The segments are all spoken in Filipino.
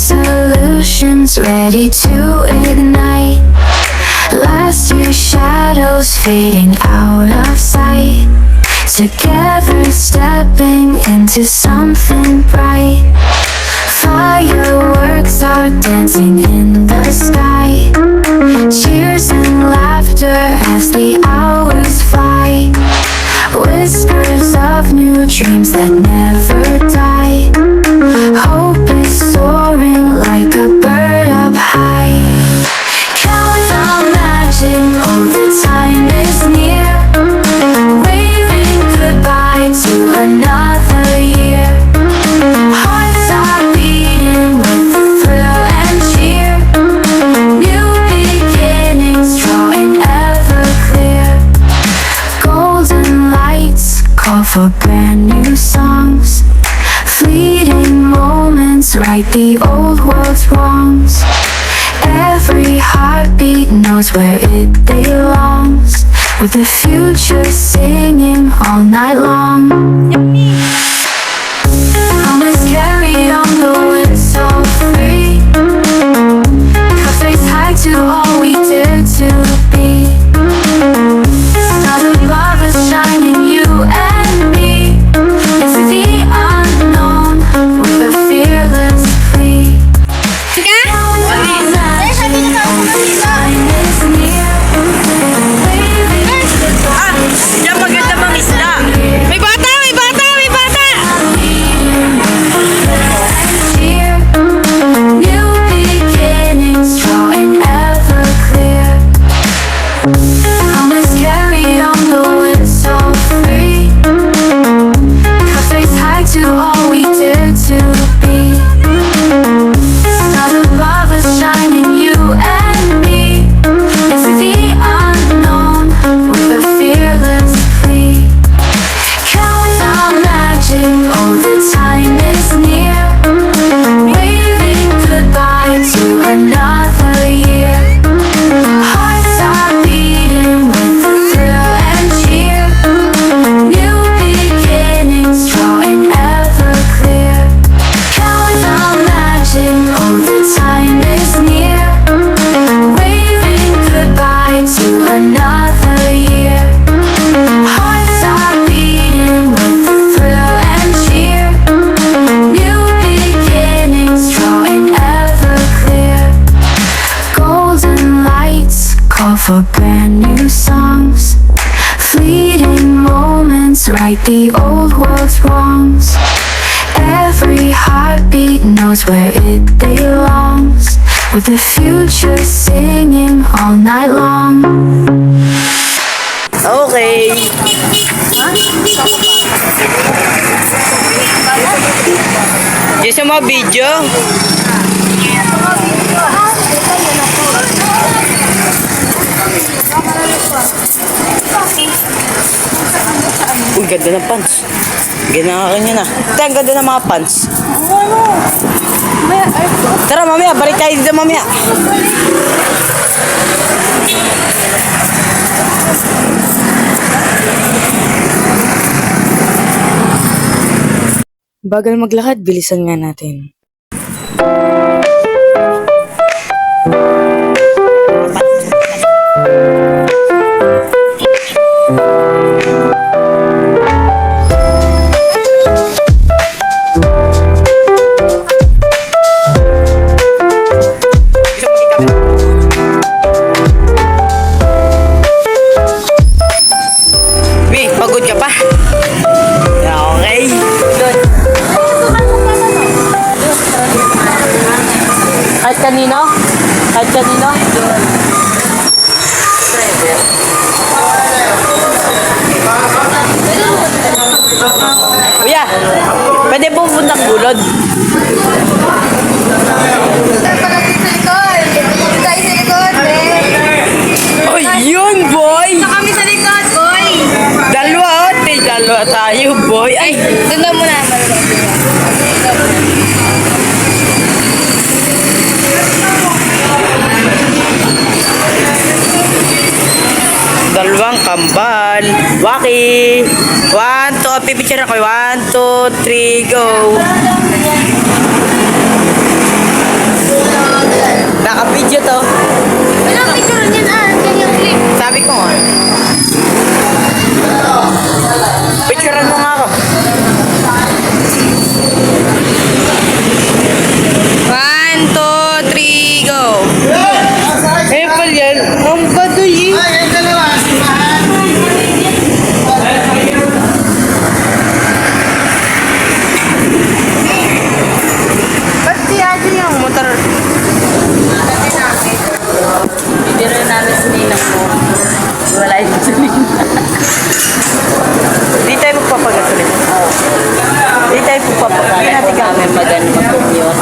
solutions ready to ignite. Last year's shadows fading out of sight. Together stepping into something bright. Fireworks are dancing in the sky. Cheers and laughter as the hours fly. Whispers of new dreams that never die. Hope is soaring like a bird up high. Countdown magic, all the time is near. Waving goodbye to another year. Hearts are beating with the thrill and cheer. New beginnings drawing ever clear. Golden lights call for brand new songs. Fleeting moments right the old world's wrongs. Every heartbeat knows where it belongs. With the future singing all night long. Promise carry on the wind so free. Cause tied to all we dare to be. Stars of love is shining you and me. Into the unknown with a fearless plea. Diyan maganda bang isda? May bata! May bata! May bata! New beginnings drawing ever clear. Promise carry on the wind so free. Cause we're tied to all we dare to be. Stars of love is shining you and me. Into the unknown with a fearless plea. Countdown magic, all the time is near. Waving goodbye to another year. Hearts are beating with the thrill and cheer. New beginnings drawing ever clear. Countdown magic, all the time is near. Waving goodbye to another year. Hearts are beating with the thrill and cheer. New beginnings drawing ever clear. Golden lights call for brand new songs. Fleeting moments right the old world's wrongs. Every heartbeat knows where it belongs. With the future singing all night long. Okay. Diyan sa mga video. Uy, ganda ng pants. Ganda nga kanya na. Ito, ang ganda ng mga pants. Tara, mamaya. Balik tayo dito mamaya. Bagal maglakad, bilisan nga natin. Pagod ka pa? Okay. Kahit kanino? Kahit kanino? Kuya, pwede po puntang gulod? Oh, yun, boy! Kami sa likod, boy! Dalawa, dalawa tayo, boy. Ay, Doon na muna. dalawang kambal. Waki! 1, 2, pipicture ako. 1, 2, 3, go! 1, 2, 3, go! Eh, pal yan. Ang baduy eh. Ba't di atin yung motor? Hindi rin namin sininang mo. Wala yung sininang. Di tayo magpapagasolin. Oo. Di tayo magpapagasolin. Hindi natin kami maganda yun.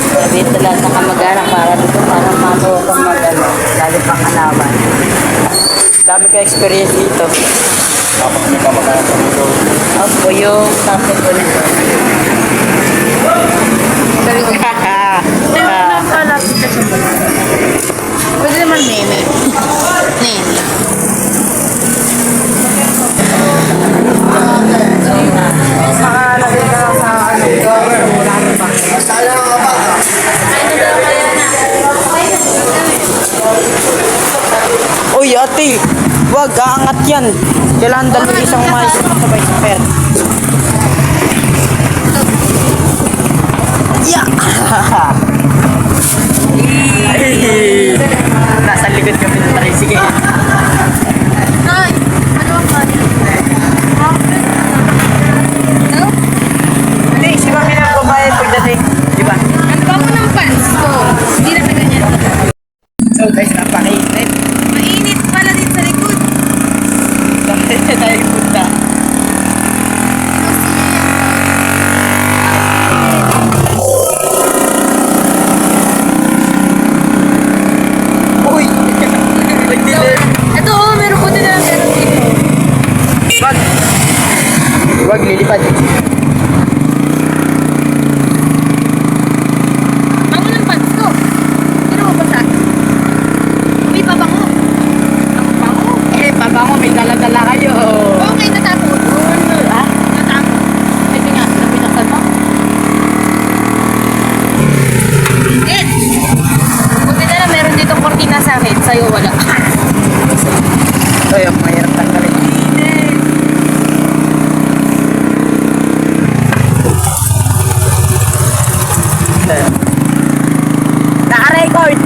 Sabi ito lahat ng kamag-anak para dito para matuwa kang magano. Lalo pang alaman. Dami ka experience dito. Tapos may kamakayan sa mundo. Ako yung tapos ko nito. Pwede naman neme. Neme. Makalagay ka sa Uy, ate! Wag, aangat yan. Kailangan dalawang isang mais na sabay sa per. Yeah! Nasa likod kami ng tayo. Sige. Ay! Ano ang kani? No? Hindi, si Mami na babayad pagdating. Di ba? Ang bango ng pants ko. Hindi na ganyan. So guys, napakainit. Mainit pala din sa likod. Saan tayo punta? Uy! Hindi din. Ito, oh, meron ko din na meron dito. Wag! Wag, lilipad. Bango ng pants ko. Sino mo ba sa? Uy, pabango. Ang bango. Eh, pabango, may dala-dala kayo. Okay, natapos. Ha? Natapos. Ay, nga, napinaksan mo? Eh! Buti na lang meron dito kortina sa akin. Sa'yo wala. Ay, ang mahirap tanggalin. Naka-record!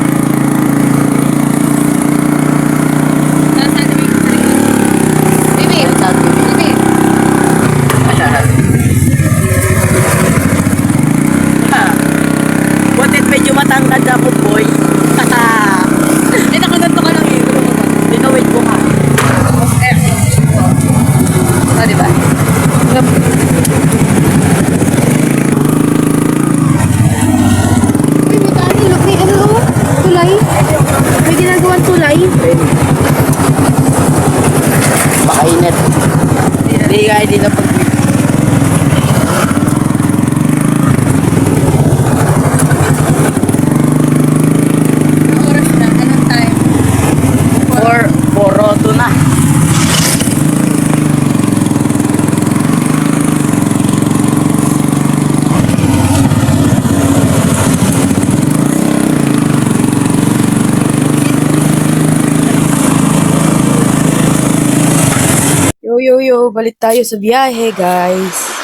Nasaan na Bibi, Bibi. Butit medyo matangkad ako, boy. Hindi, nakaganto ka lang eh. Dinawid ko nga. Oh, diba? Uy, may tani. Look, may ano oh. Tulay. May ginagawang tulay. Pakainit. Hindi kaya dito pag... Anong oras na? Anong time? Boroto na. Yo, balik tayo sa biyahe, guys.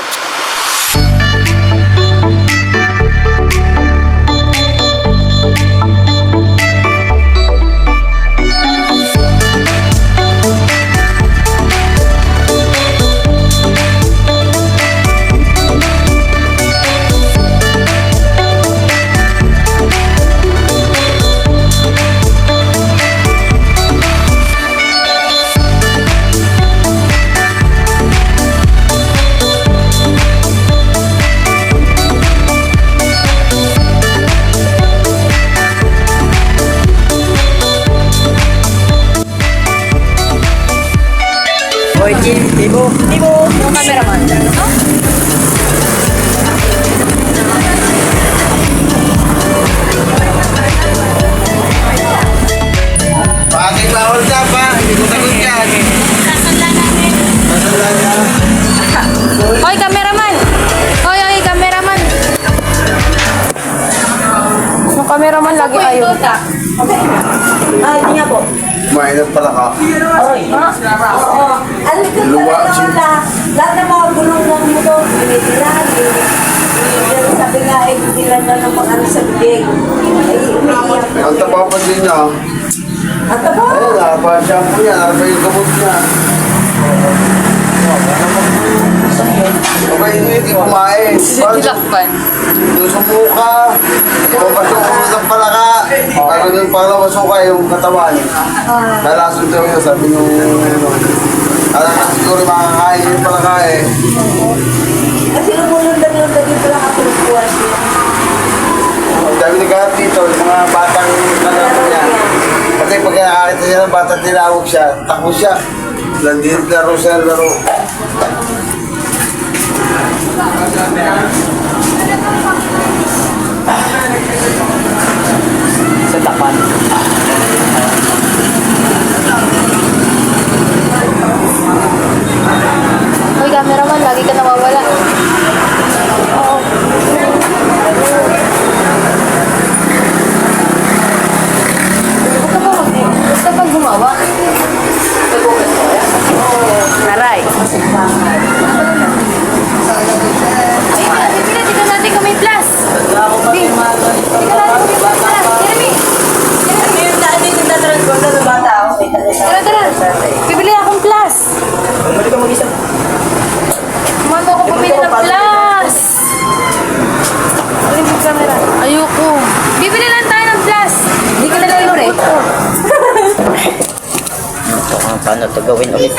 Boy, Tibo, yung cameraman. Bakit bawal ka pa? Hindi ko sagot yan. Hoy, cameraman! Hoy, cameraman! Yung cameraman lagi ayaw. Hindi nga po. Kumain ng palaka. Aray. Alam ko Luwa, talaga lahat ng mga gulong lang dito, binitila, sabi nga, hindi lang na ng mga ano sa bibig. Ay, umiiyak. Ang taba pa din niya. At aba, Ayun, narapa ang shampoo niya, narapa yung gamot niya. Okay, hindi kumain. Tilakpan. Susubuka. Kung pasok ng palaka, bago yung parang masuka yung katawan. Nalason daw yun, sabi nung alam na siguro makakain yung palaka eh. kasi lumulundag-lundag dito lang ako nagkuhan siya. Ang dami nagkahat dito, yung mga batang kalaro niya. Kasi pag nakakita siya ng bata, tinawag siya, takbo siya. Laro siya, laro. Sa tapan. Uy, cameraman, lagi ka nawawala. Oo. Basta pag gumawa. Aray. Ay, tignan natin kung may plus. Wala ko pa Tignan natin kung may plus. Jeremy! Tara, tara. Bibili akong plus. Balik ka mag-isa. Kumano ako bumili ng plus. Ano yung camera? Ayoko. Bibili lang tayo ng plus. Hindi ka na libre. Paano ito gawin ulit?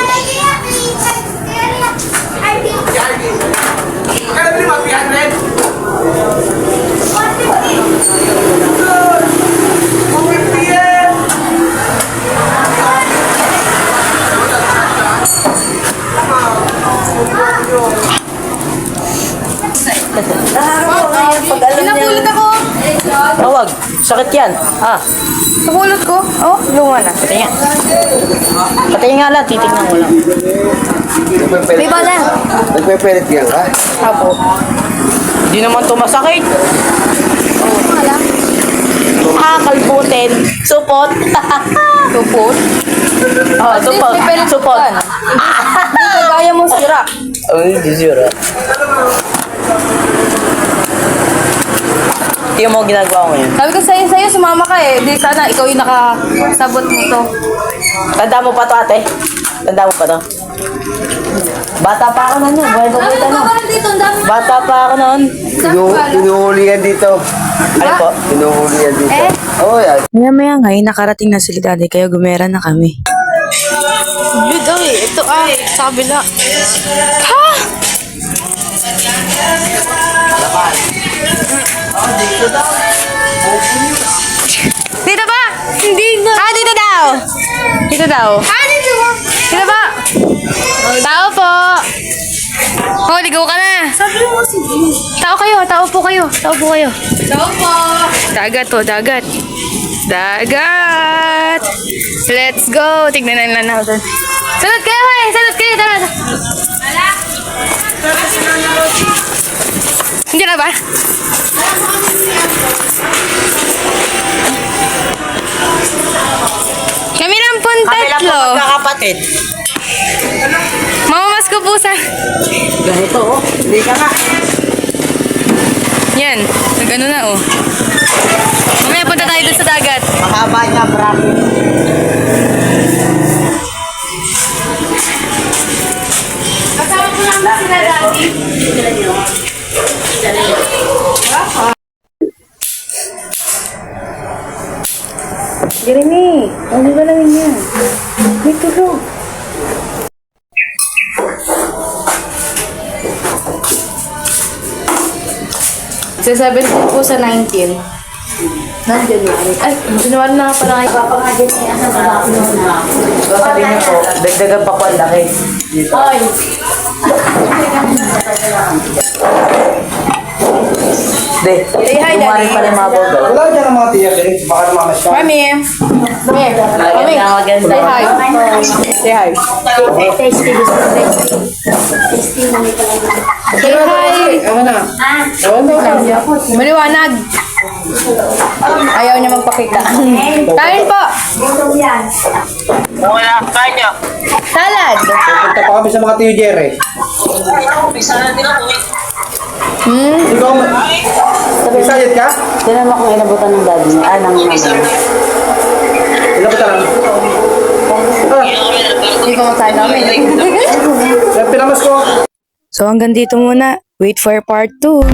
Pinapulot ako. Tawag. Sakit yan. Napulot ko. Oh, lunga na. Patingin. Patingin nga lang. Titignan ko lang. May bala. Nagpepelit yan ka? Apo. Hindi naman ito masakit. Wala. Kalbutin. Supot. Tupot. Supot. Supot. Hindi ka gaya mo sira. Ay, di sure. Tingnan mo ang ginagawa ko yun. Sabi ko sa'yo, sumama ka eh. Di sana ikaw yung nakasabot nito. Tanda mo pa to, ate? Tanda mo pa to? Bata pa ako nun. Buhay pa buhay na. dito, ang dami Bata pa ako nun. Inuhuli yan dito. Ano po? Inuhuli yan dito. Oo, yan. Maya-maya ngayon, nakarating na sila daddy, kaya gumera na kami. Good, okay. Ito sa kabila. Ha? Dito ba? Hindi na. Dito daw. Dito daw. Dito ba? Dito ba? Tao po. Oh, ligaw ka na. Sabi mo sige. Tao kayo, tao po kayo. Tao po kayo. Tao po. Dagat po, dagat. Dagat. Let's go. Tignan na lang natin. Salot kayo, hoy. Salot kayo. Tara. Hindi na ba? Kami lang po Kami lang po tatlo. magkakapatid. Mamamas ko po sa... Ganito, oh. Hindi ka nga. Yan. Nag-ano na, oh. Mamaya punta tayo dun sa dagat. Mahaba niya, bracket. Kasama ko lang sila dati. Jeremy, ano ba lang yan? May tulog. Sa 17 po sa 19. Nandiyan na. Ay, January na pala kayo. Papangagin niya. Sabi niyo po, dagdagan pa po ang laki. Dito. Ay. Di, Say hi, lumari Daddy. pa rin mga bogal. Wala dyan ang mga tiyak eh. Baka naman siya. Mami. Mami. Mami. Maganda. Say hi. Say hi. Say hi. Ano na? Maliwanag. Ayaw niya magpakita. Kain po! Wala, kain nyo. Salad! Punta pa kami sa mga Tiyo Jerry. Ikaw, excited ka? Tinan mo kung inabutan ng daddy niya. Ng mama. Ilan ba lang? Hindi ko magkain namin. Yan, pinamas ko. So hanggang dito muna. Wait for part 2.